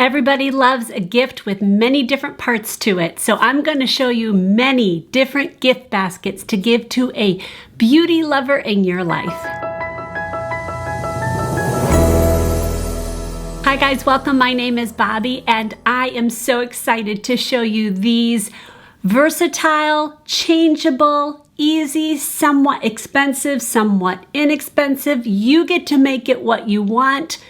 Everybody loves a gift with many different parts to it, so I'm going to show you many different gift baskets to give to a beauty lover in your life. Hi guys, welcome. My name is Bobby and I am so excited to show you these versatile, changeable, easy, somewhat expensive, somewhat inexpensive. You get to make it what you want.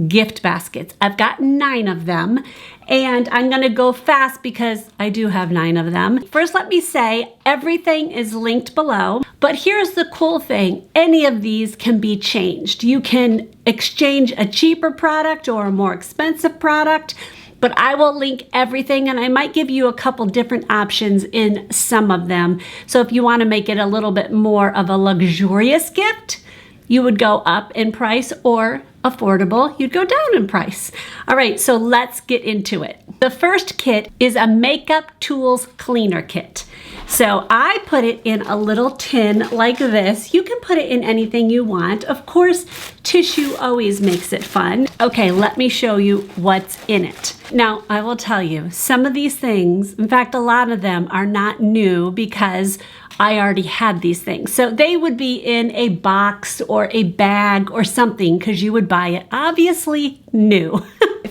Gift baskets. I've got 9 of them and I'm going to go fast because I do have 9 of them. First, let me say everything is linked below, but here's the cool thing. Any of these can be changed. You can exchange a cheaper product or a more expensive product, but I will link everything and I might give you a couple different options in some of them. So if you want to make it a little bit more of a luxurious gift, you would go up in price, or affordable, you'd go down in price. All right, so let's get into it. The first kit is a makeup tools cleaner kit. So I put it in a little tin like this. You can put it in anything you want. Of course, tissue always makes it fun. Okay, let me show you what's in it. Now, I will tell you, some of these things, in fact, a lot of them are not new because I already had these things. So they would be in a box or a bag or something because you would buy it obviously new.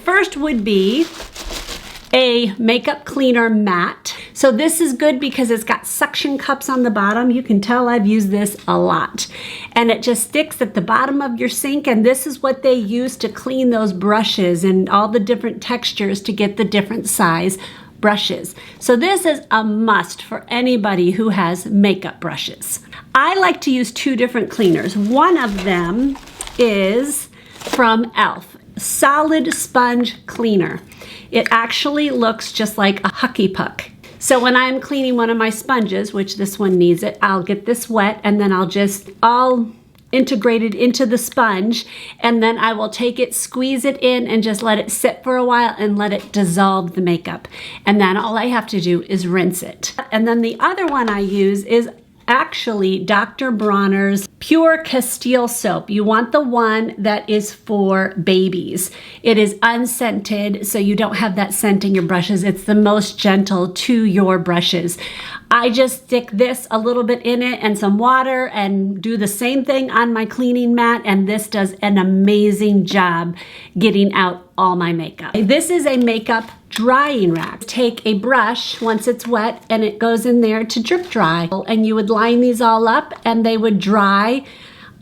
First would be a makeup cleaner mat. So this is good because it's got suction cups on the bottom. You can tell I've used this a lot. And it just sticks at the bottom of your sink, and this is what they use to clean those brushes and all the different textures to get the different size brushes. So this is a must for anybody who has makeup brushes. I like to use 2 different cleaners. One of them is from e.l.f. Solid Sponge Cleaner. It actually looks just like a Hucky Puck. So when I'm cleaning one of my sponges, which this one needs it, I'll get this wet and then I'll integrate it into the sponge, and then I will take it, squeeze it in, and just let it sit for a while and let it dissolve the makeup. And then all I have to do is rinse it. And then the other one I use is actually Dr. Bronner's Pure Castile soap. You want the one that is for babies. It is unscented, so you don't have that scent in your brushes. It's the most gentle to your brushes. I just stick this a little bit in it and some water and do the same thing on my cleaning mat, and this does an amazing job getting out all my makeup. This is a makeup drying rack. Take a brush once it's wet and it goes in there to drip dry, and you would line these all up and they would dry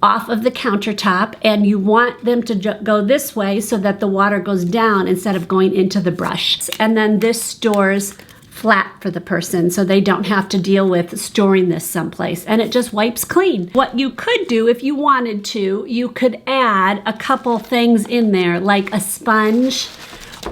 off of the countertop, and you want them to go this way so that the water goes down instead of going into the brush. And then this stores flat for the person so they don't have to deal with storing this someplace, and it just wipes clean. What you could do if you wanted to, you could add a couple things in there like a sponge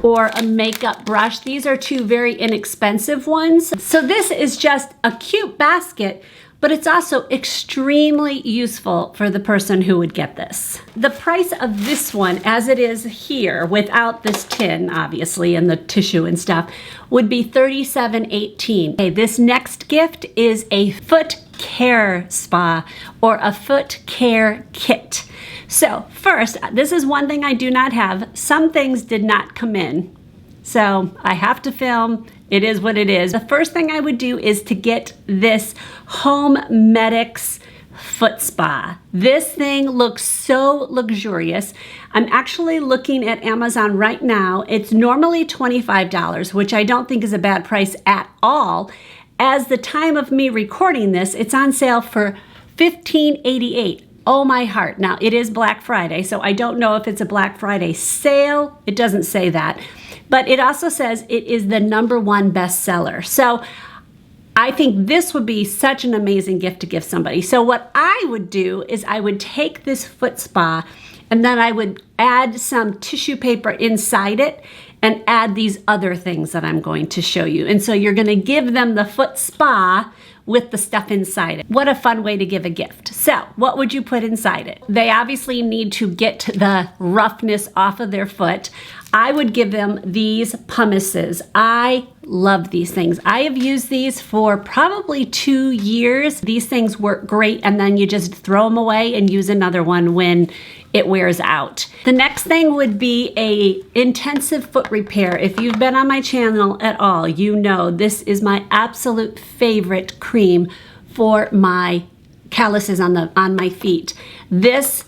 or a makeup brush. These are 2 very inexpensive ones. So this is just a cute basket, but it's also extremely useful for the person who would get this. The price of this one, as it is here, without this tin, obviously, and the tissue and stuff, would be $37.18. Okay, this next gift is a foot care spa or a foot care kit. So first, this is one thing I do not have. Some things did not come in, so I have to film. It is what it is. The first thing I would do is to get this Home Medics foot spa. This thing looks so luxurious. I'm actually looking at Amazon right now. It's normally $25, which I don't think is a bad price at all. As the time of me recording this, it's on sale for $15.88. Oh my heart. Now it is Black Friday, so I don't know if it's a Black Friday sale. It doesn't say that. But it also says it is the #1 bestseller. So I think this would be such an amazing gift to give somebody. So what I would do is I would take this foot spa and then I would add some tissue paper inside it and add these other things that I'm going to show you. And so you're going to give them the foot spa with the stuff inside it. What a fun way to give a gift. So what would you put inside it? They obviously need to get the roughness off of their foot. I would give them these pumices. I love these things. I have used these for probably 2 years. These things work great, and then you just throw them away and use another one when it wears out. The next thing would be a intensive foot repair. If you've been on my channel at all, you know this is my absolute favorite cream for my calluses on my feet. This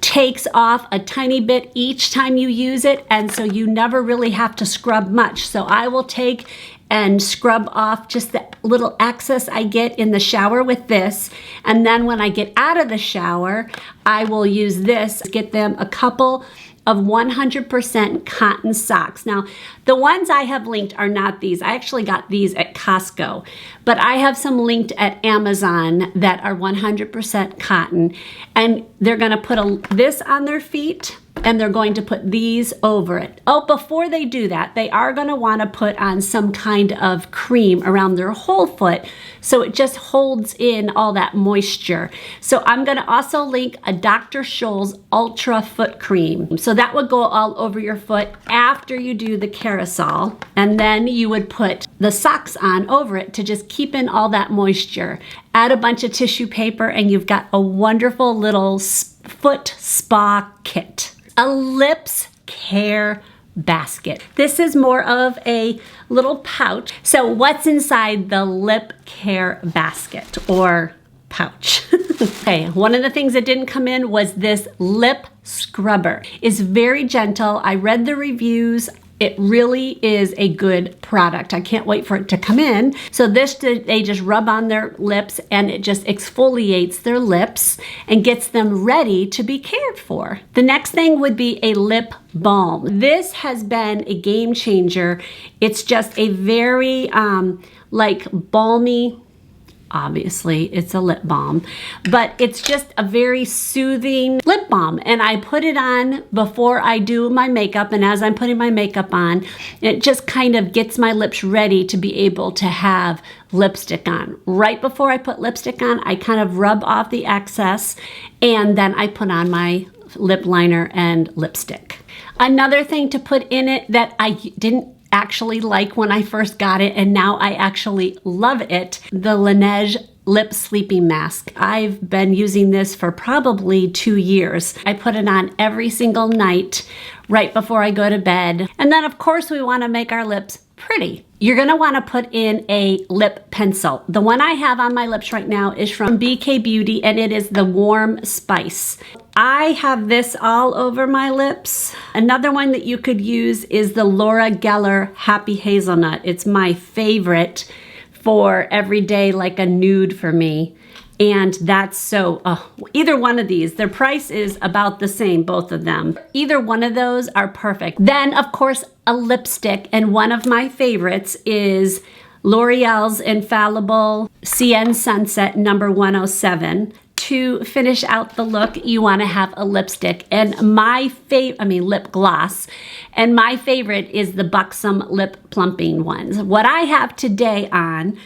takes off a tiny bit each time you use it, and so you never really have to scrub much. So I will take and scrub off just the little excess I get in the shower with this, and then when I get out of the shower, I will use this, get them a couple of 100% cotton socks. Now, the ones I have linked are not these. I actually got these at Costco, but I have some linked at Amazon that are 100% cotton, and they're gonna put this on their feet, and they're going to put these over it. Oh, before they do that, they are gonna wanna put on some kind of cream around their whole foot so it just holds in all that moisture. So I'm gonna also link a Dr. Scholl's Ultra Foot Cream. So that would go all over your foot after you do the carousel, and then you would put the socks on over it to just keep in all that moisture. Add a bunch of tissue paper, and you've got a wonderful little foot spa kit. A lips care basket. This is more of a little pouch. So what's inside the lip care basket or pouch? Okay, one of the things that didn't come in was this lip scrubber. It's very gentle. I read the reviews. It really is a good product. I can't wait for it to come in. So this, they just rub on their lips, and it just exfoliates their lips and gets them ready to be cared for. The next thing would be a lip balm. This has been a game changer. It's just a very like balmy, obviously it's a lip balm, but it's just a very soothing lip balm. And I put it on before I do my makeup, and as I'm putting my makeup on, it just kind of gets my lips ready to be able to have lipstick on. Right before I put lipstick on, I kind of rub off the excess, and then I put on my lip liner and lipstick. Another thing to put in it that I didn't actually like when I first got it, and now I actually love it, the Laneige lip sleeping mask. I've been using this for probably 2 years. I put it on every single night right before I go to bed. And then of course we want to make our lips pretty. You're going to want to put in a lip pencil. The one I have on my lips right now is from BK Beauty, and it is the Warm Spice. I have this all over my lips. Another one that you could use is the Laura Geller Happy Hazelnut. It's my favorite for every day, like a nude for me. And that's so, either one of these, their price is about the same, both of them. Either one of those are perfect. Then of course, a lipstick, and one of my favorites is L'Oreal's Infallible CN Sunset number 107. To finish out the look, you want to have a lipstick, and lip gloss, and my favorite is the Buxom lip plumping ones. What I have today on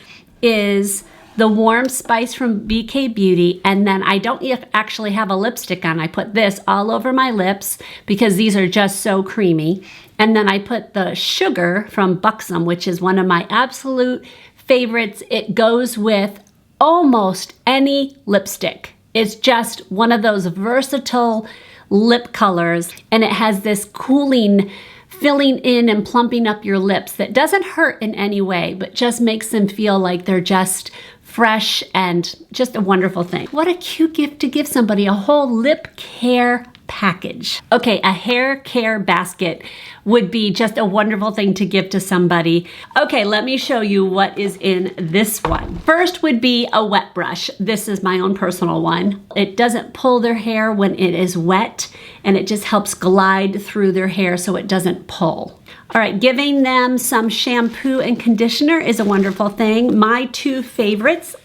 is the Warm Spice from BK Beauty, and then I don't actually have a lipstick on. I put this all over my lips because these are just so creamy. And then I put the Sugar from Buxom, which is one of my absolute favorites. It goes with almost any lipstick. It's just one of those versatile lip colors, and it has this cooling, filling in and plumping up your lips that doesn't hurt in any way, but just makes them feel like they're just fresh and just a wonderful thing. What a cute gift to give somebody, a whole lip care package. Okay, a hair care basket would be just a wonderful thing to give to somebody. Okay, let me show you what is in this one. First would be a wet brush. This is my own personal one. It doesn't pull their hair when it is wet, and it just helps glide through their hair so it doesn't pull. All right, giving them some shampoo and conditioner is a wonderful thing. My two favorites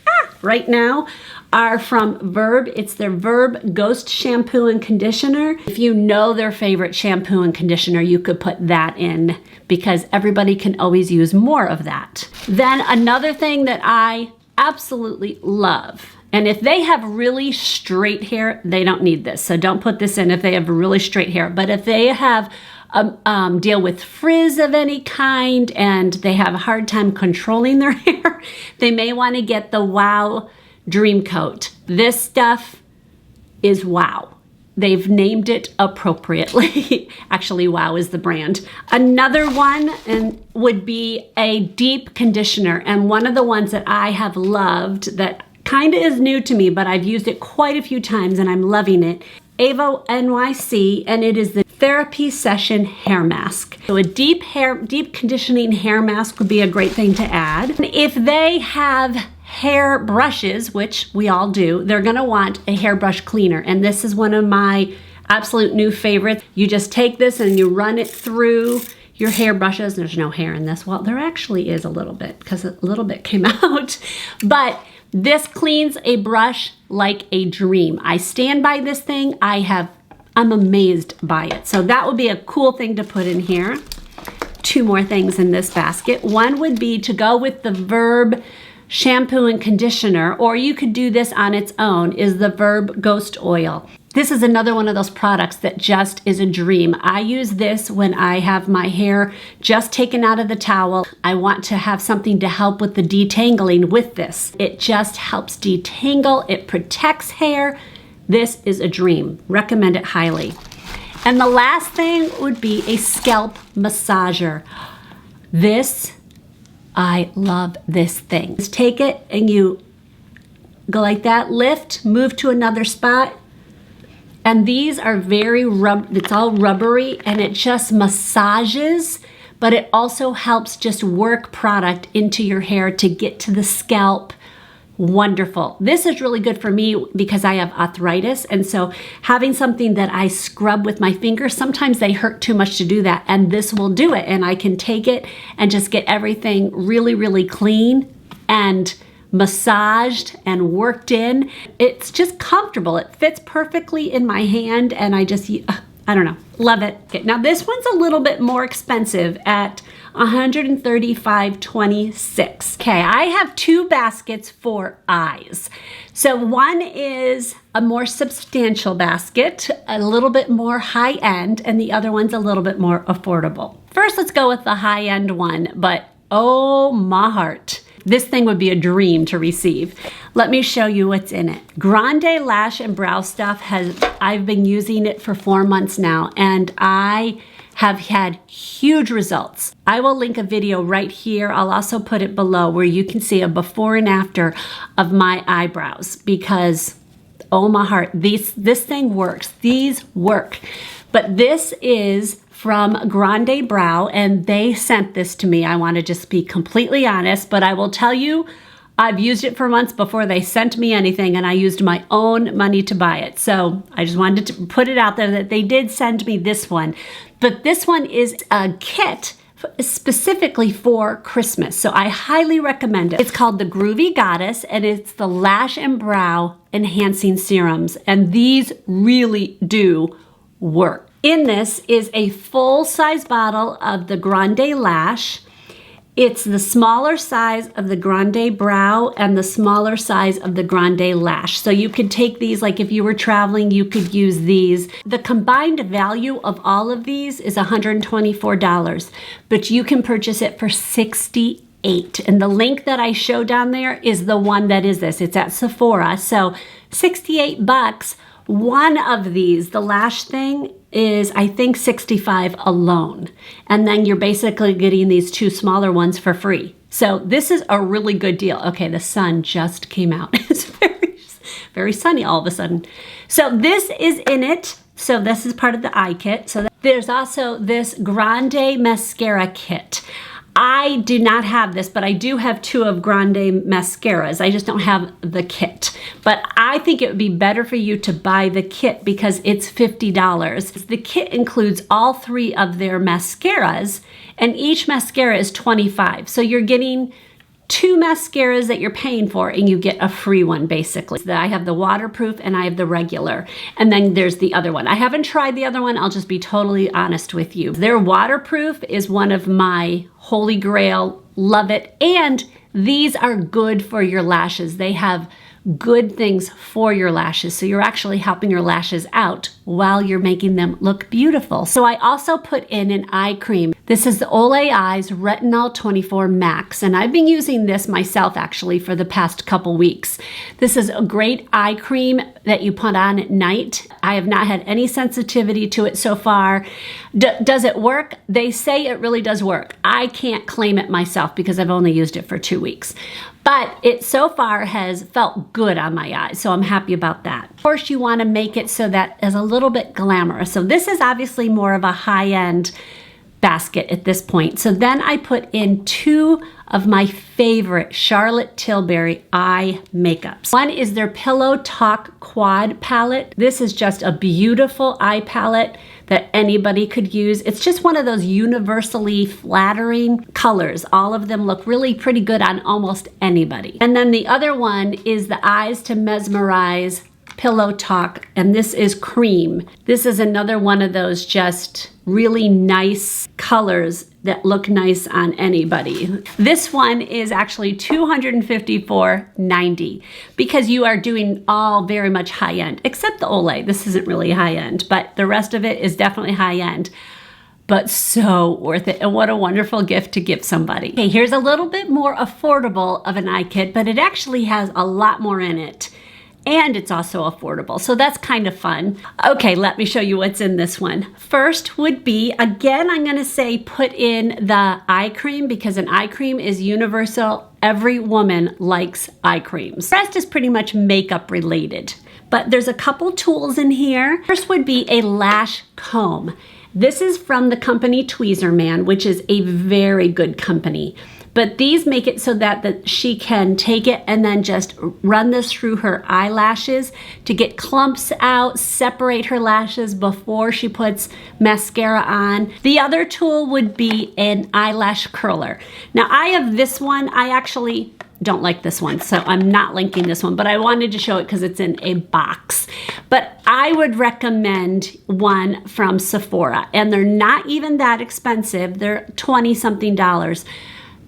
right now are from Verb. It's their Verb Ghost Shampoo and Conditioner. If you know their favorite shampoo and conditioner, you could put that in because everybody can always use more of that. Then another thing that I absolutely love, and if they have really straight hair, they don't need this. So don't put this in if they have really straight hair. But if they have deal with frizz of any kind and they have a hard time controlling their hair, they may want to get the Wow Dream Coat. This stuff is wow. They've named it appropriately. Actually, Wow is the brand. Another one would be a deep conditioner. And one of the ones that I have loved that kind of is new to me, but I've used it quite a few times and I'm loving it. Avo NYC, and it is the Therapy Session Hair Mask. So a deep conditioning hair mask would be a great thing to add. If they have hair brushes, which we all do, they're gonna want a hairbrush cleaner. And this is one of my absolute new favorites. You just take this and you run it through your hairbrushes. There's no hair in this. Well, there actually is a little bit because a little bit came out, but this cleans a brush like a dream. I stand by this thing. I'm amazed by it. So that would be a cool thing to put in here. Two more things in this basket. One would be to go with the Verb shampoo and conditioner, or you could do this on its own, is the Verb Ghost Oil. This is another one of those products that just is a dream. I use this when I have my hair just taken out of the towel. I want to have something to help with the detangling with this. It just helps detangle, it protects hair. This is a dream. Recommend it highly. And the last thing would be a scalp massager. I love this thing. Just take it and you go like that, lift, move to another spot. And these are it's all rubbery and it just massages, but it also helps just work product into your hair to get to the scalp. Wonderful. This is really good for me because I have arthritis. And so having something that I scrub with my fingers, sometimes they hurt too much to do that. And this will do it. And I can take it and just get everything really, really clean and massaged and worked in. It's just comfortable. It fits perfectly in my hand. And I don't know, love it. Okay, now this one's a little bit more expensive at $135.26. Okay, I have two baskets for eyes. So one is a more substantial basket, a little bit more high end, and the other one's a little bit more affordable. First, let's go with the high end one, but oh my heart. This thing would be a dream to receive. Let me show you what's in it. Grande Lash and Brow Stuff I've been using it for 4 months now, and I have had huge results. I will link a video right here. I'll also put it below where you can see a before and after of my eyebrows because, oh my heart, this thing works. These work. But this is from Grande Brow, and they sent this to me. I want to just be completely honest, but I will tell you, I've used it for months before they sent me anything, and I used my own money to buy it. So I just wanted to put it out there that they did send me this one. But this one is a kit specifically for Christmas. So I highly recommend it. It's called the Groovy Goddess, and it's the Lash and Brow Enhancing Serums. And these really do work. In this is a full-size bottle of the Grande Lash. It's the smaller size of the Grande Brow and the smaller size of the Grande Lash. So you could take these, like if you were traveling, you could use these. The combined value of all of these is $124, but you can purchase it for $68. And the link that I show down there is the one that is this. It's at Sephora. So $68. One of these, the lash thing, is I think $65 alone. And then you're basically getting these two smaller ones for free. So this is a really good deal. Okay, the sun just came out. It's very sunny all of a sudden. So this is in it. So this is part of the eye kit. So there's also this Grande mascara kit. I do not have this, but I do have two of Grande mascaras. I just don't have the kit. But I think it would be better for you to buy the kit because it's $50. The kit includes all three of their mascaras, and each mascara is $25. So you're getting two mascaras that you're paying for, and you get a free one, basically. I have the waterproof and I have the regular. And then there's the other one. I haven't tried the other one. I'll just be totally honest with you. Their waterproof is one of my holy grail. Love it. And these are good for your lashes. They have good things for your lashes. So you're actually helping your lashes out while you're making them look beautiful. So I also put in an eye cream. This is the Olay Eyes Retinol 24 Max, and I've been using this myself actually for the past couple weeks. This is a great eye cream that you put on at night. I have not had any sensitivity to it so far. Does it work? They say it really does work. I can't claim it myself because I've only used it for 2 weeks. But it so far has felt good on my eyes, so I'm happy about that. Of course, you want to make it so that it's a little bit glamorous. So this is obviously more of a high-end basket at this point. So then I put in 2 of my favorite Charlotte Tilbury eye makeups. One is their Pillow Talk Quad palette. This is just a beautiful eye palette that anybody could use. It's just one of those universally flattering colors. All of them look really pretty good on almost anybody. And then the other one is the Eyes to Mesmerize Pillow Talk, and this is cream. This is another one of those just really nice colors that look nice on anybody. This one is actually $254.90 because you are doing all very much high end, except the Olay. This isn't really high end, but the rest of it is definitely high end. But so worth it, and what a wonderful gift to give somebody. Okay, here's a little bit more affordable of an eye kit, but it actually has a lot more in it. And it's also affordable, so that's kind of fun. Okay, let me show you what's in this one. First would be, again, I'm gonna say put in the eye cream because an eye cream is universal. Every woman likes eye creams. The rest is pretty much makeup related, but there's a couple tools in here. First would be a lash comb. This is from the company Tweezerman, which is a very good company. But these make it so that she can take it and then just run this through her eyelashes to get clumps out, separate her lashes before she puts mascara on. The other tool would be an eyelash curler. Now I have this one. I actually don't like this one, so I'm not linking this one, but I wanted to show it because it's in a box. But I would recommend one from Sephora, and they're not even that expensive. They're $20-something.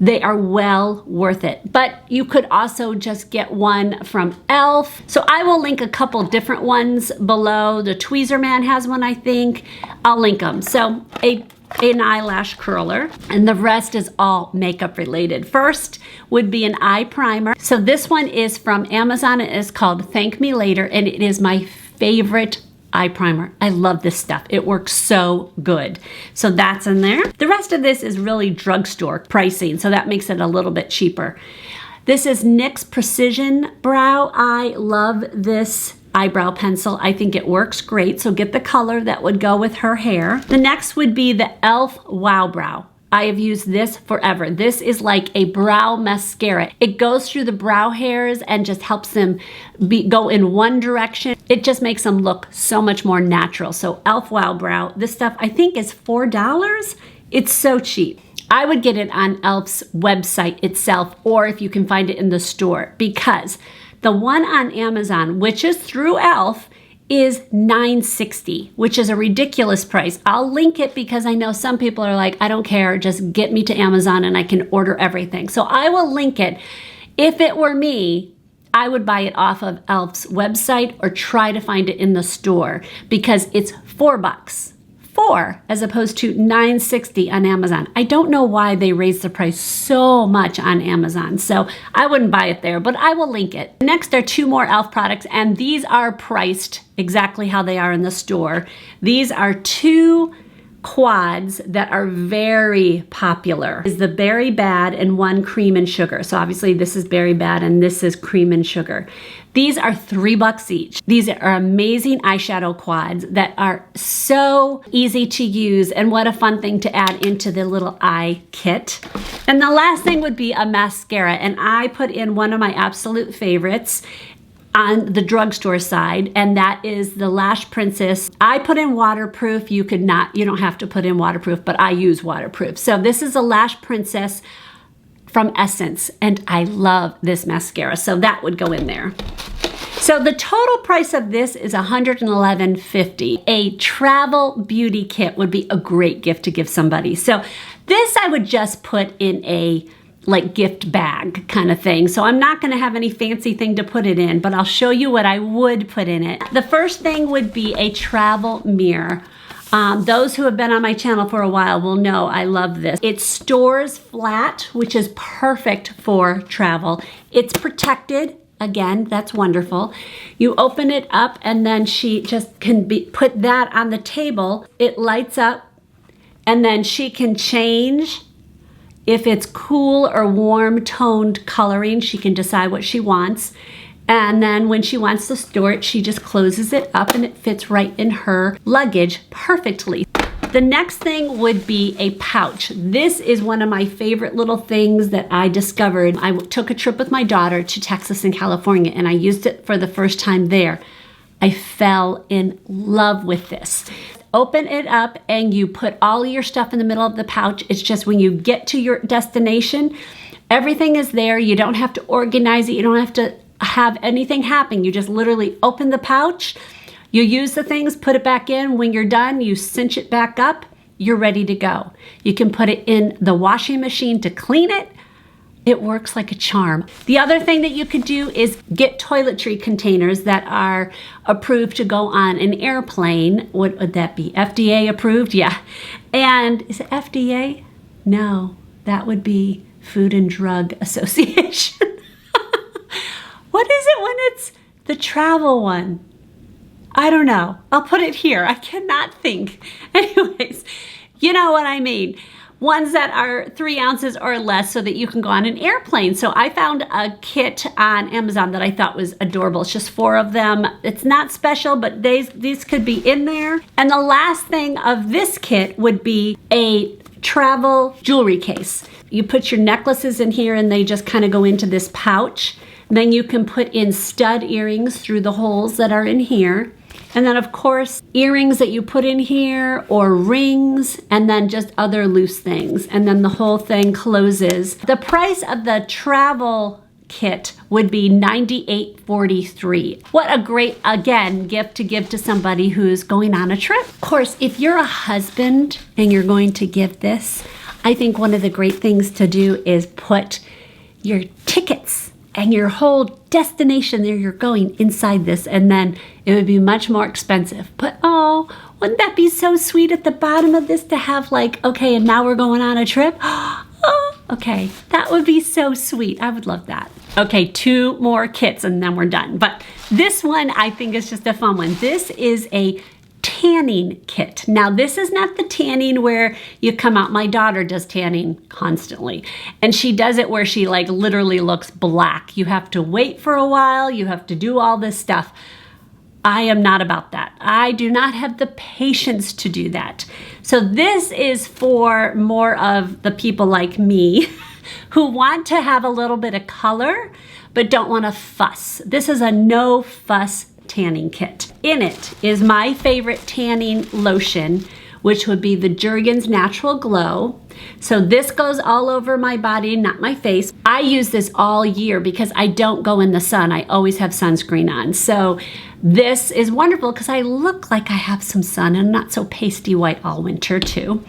They are well worth it. But you could also just get one from e.l.f. So I will link a couple different ones below. The Tweezerman has one, I think. I'll link them. So an eyelash curler, and the rest is all makeup related. First would be an eye primer. So this one is from Amazon. It is called Thank Me Later, and it is my favorite eye primer. I love this stuff. It works so good. So that's in there. The rest of this is really drugstore pricing, so that makes it a little bit cheaper. This is NYX Precision Brow. I love this eyebrow pencil. I think it works great, so get the color that would go with her hair. The next would be the e.l.f. Wow Brow. I have used this forever. This is like a brow mascara. It goes through the brow hairs and just helps them go in one direction. It just makes them look so much more natural. So e.l.f. Wow Brow, this stuff I think is $4. It's so cheap. I would get it on e.l.f.'s website itself, or if you can find it in the store, because the one on Amazon, which is through e.l.f., is $9.60, which is a ridiculous price. I'll link it because I know some people are like, I don't care, just get me to Amazon and I can order everything. So I will link it. If it were me, I would buy it off of e.l.f.'s website or try to find it in the store because it's $4. As opposed to $9.60 on Amazon. I don't know why they raised the price so much on Amazon, so I wouldn't buy it there, but I will link it. Next are 2 more e.l.f. products, and these are priced exactly how they are in the store. These are 2 quads that are very popular. Is the Berry Bad and one Cream and Sugar. So obviously this is Berry Bad and this is Cream and Sugar. These are $3 each. These are amazing eyeshadow quads that are so easy to use, and what a fun thing to add into the little eye kit. And the last thing would be a mascara, and I put in one of my absolute favorites on the drugstore side, and that is the Lash Princess. I put in waterproof. You don't have to put in waterproof, but I use waterproof. So this is a Lash Princess from Essence, and I love this mascara, so that would go in there. So the total price of this is $111.50. A travel beauty kit would be a great gift to give somebody. So this I would just put in a like gift bag kind of thing. So I'm not gonna have any fancy thing to put it in, but I'll show you what I would put in it. The first thing would be a travel mirror. Those who have been on my channel for a while will know I love this. It stores flat, which is perfect for travel. It's protected. Again, that's wonderful. You open it up and then she just can put that on the table. It lights up and then she can change if it's cool or warm toned coloring. She can decide what she wants. And then when she wants to store it, she just closes it up and it fits right in her luggage perfectly. The next thing would be a pouch. This is one of my favorite little things that I discovered. I took a trip with my daughter to Texas and California and I used it for the first time there. I fell in love with this. Open it up and you put all of your stuff in the middle of the pouch. It's just when you get to your destination, everything is there. You don't have to organize it. You don't have to have anything happen. You just literally open the pouch, you use the things, put it back in. When you're done, you cinch it back up, you're ready to go. You can put it in the washing machine to clean it. It works like a charm. The other thing that you could do is get toiletry containers that are approved to go on an airplane. What would that be? FDA approved? Yeah. And is it FDA? No, that would be Food and Drug Association. What is it when it's the travel one? I don't know. I'll put it here. I cannot think. Anyways, you know what I mean. Ones that are 3 ounces or less so that you can go on an airplane. So I found a kit on Amazon that I thought was adorable. It's just 4 of them. It's not special, but these could be in there. And the last thing of this kit would be a travel jewelry case. You put your necklaces in here and they just kind of go into this pouch. Then you can put in stud earrings through the holes that are in here. And then of course, earrings that you put in here or rings and then just other loose things. And then the whole thing closes. The price of the travel kit would be $98.43. What a great, again, gift to give to somebody who's going on a trip. Of course, if you're a husband and you're going to give this, I think one of the great things to do is put your tickets and your whole destination there you're going inside this, and then it would be much more expensive. But oh, wouldn't that be so sweet at the bottom of this to have like, okay, and now we're going on a trip? Oh, okay, that would be so sweet. I would love that. Okay, 2 more kits and then we're done. But this one I think is just a fun one. This is a tanning kit. Now this is not the tanning where you come out. My daughter does tanning constantly and she does it where she like literally looks black. You have to wait for a while. You have to do all this stuff. I am not about that. I do not have the patience to do that. So this is for more of the people like me who want to have a little bit of color but don't want to fuss. This is a no fuss tanning kit. In it is my favorite tanning lotion, which would be the Jergens Natural Glow. So this goes all over my body, not my face. I use this all year because I don't go in the sun. I always have sunscreen on. So this is wonderful because I look like I have some sun and I'm not so pasty white all winter too.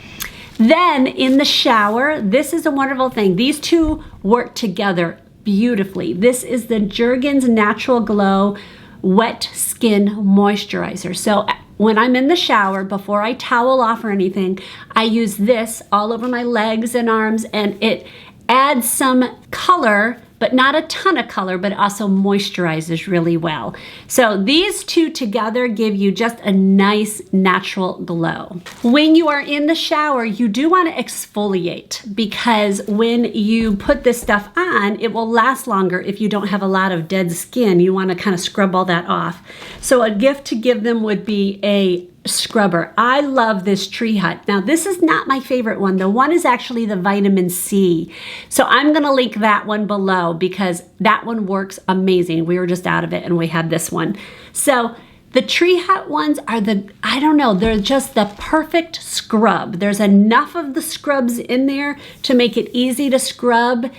Then in the shower, this is a wonderful thing. These two work together beautifully. This is the Jergens Natural Glow Wet Skin Moisturizer. So when I'm in the shower, before I towel off or anything, I use this all over my legs and arms, and it adds some color, but not a ton of color, but also moisturizes really well. So these two together give you just a nice natural glow. When you are in the shower, you do want to exfoliate because when you put this stuff on, it will last longer if you don't have a lot of dead skin. You want to kind of scrub all that off. So a gift to give them would be a scrubber. I love this Tree Hut. Now this is not my favorite one. The one is actually the vitamin C. So I'm going to link that one below because that one works amazing. We were just out of it and we had this one. So the Tree Hut ones are I don't know, they're just the perfect scrub. There's enough of the scrubs in there to make it easy to scrub,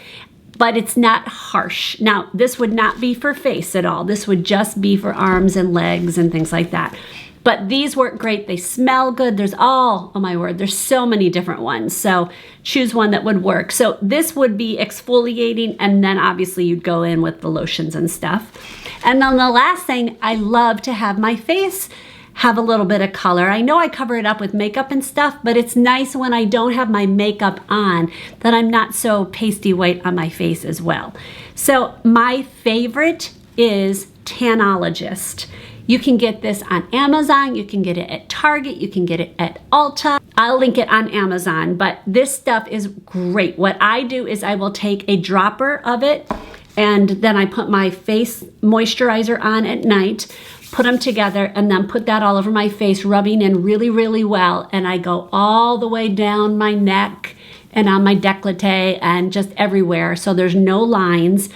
but it's not harsh. Now, this would not be for face at all. This would just be for arms and legs and things like that. But these work great. They smell good. There's oh my word, there's so many different ones. So choose one that would work. So this would be exfoliating, and then obviously you'd go in with the lotions and stuff. And then the last thing, I love to have my face have a little bit of color. I know I cover it up with makeup and stuff, but it's nice when I don't have my makeup on that I'm not so pasty white on my face as well. So my favorite is Tanologist. You can get this on Amazon, you can get it at Target, you can get it at Ulta. I'll link it on Amazon, but this stuff is great. What I do is I will take a dropper of it, and then I put my face moisturizer on at night, put them together, and then put that all over my face, rubbing in really, really well. And I go all the way down my neck and on my décolleté and just everywhere, so there's no lines.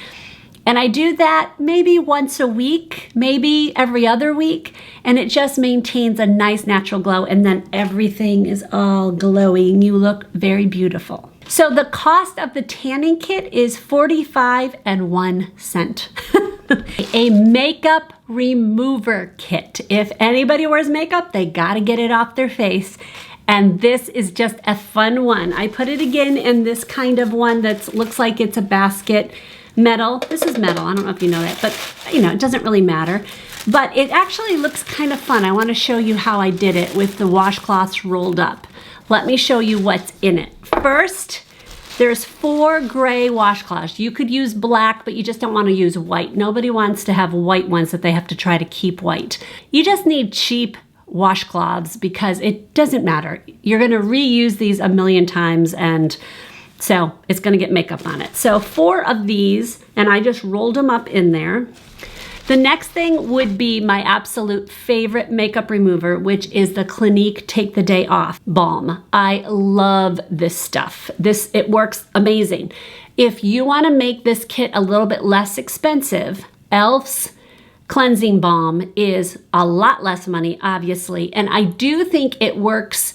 And I do that maybe once a week, maybe every other week, and it just maintains a nice natural glow, and then everything is all glowy. You look very beautiful. So the cost of the tanning kit is 45 cents. A makeup remover kit. If anybody wears makeup, they gotta get it off their face. And this is just a fun one. I put it again in this kind of one that looks like it's a basket. Metal. This is metal. I don't know if you know that, but you know, it doesn't really matter. But it actually looks kind of fun. I want to show you how I did it with the washcloths rolled up. Let me show you what's in it. First, there's 4 gray washcloths. You could use black, but you just don't want to use white. Nobody wants to have white ones that they have to try to keep white. You just need cheap washcloths because it doesn't matter. You're going to reuse these a million times, and so it's gonna get makeup on it. So 4 of these, and I just rolled them up in there. The next thing would be my absolute favorite makeup remover, which is the Clinique Take the Day Off Balm. I love this stuff. It works amazing. If you wanna make this kit a little bit less expensive, e.l.f.'s cleansing balm is a lot less money, obviously, and I do think it works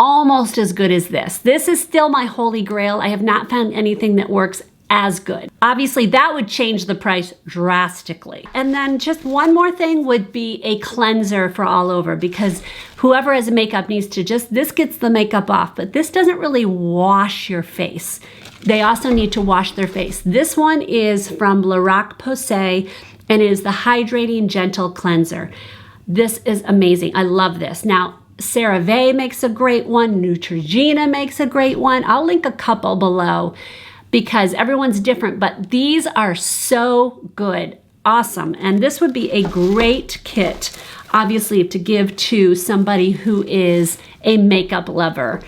almost as good as this. This is still my holy grail. I have not found anything that works as good. Obviously, that would change the price drastically. And then just one more thing would be a cleanser for all over, because whoever has makeup needs to this gets the makeup off, but this doesn't really wash your face. They also need to wash their face. This one is from La Roche-Posay, and it is the Hydrating Gentle Cleanser. This is amazing. I love this. Now, CeraVe makes a great one. Neutrogena makes a great one. I'll link a couple below because everyone's different, but these are so good. Awesome. And this would be a great kit, obviously, to give to somebody who is a makeup lover.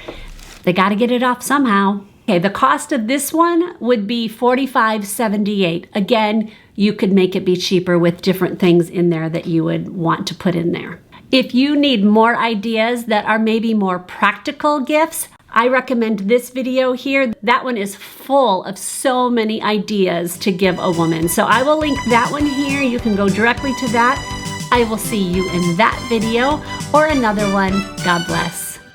They got to get it off somehow. Okay, the cost of this one would be $45.78. Again, you could make it be cheaper with different things in there that you would want to put in there. If you need more ideas that are maybe more practical gifts, I recommend this video here. That one is full of so many ideas to give a woman. So I will link that one here. You can go directly to that. I will see you in that video or another one. God bless.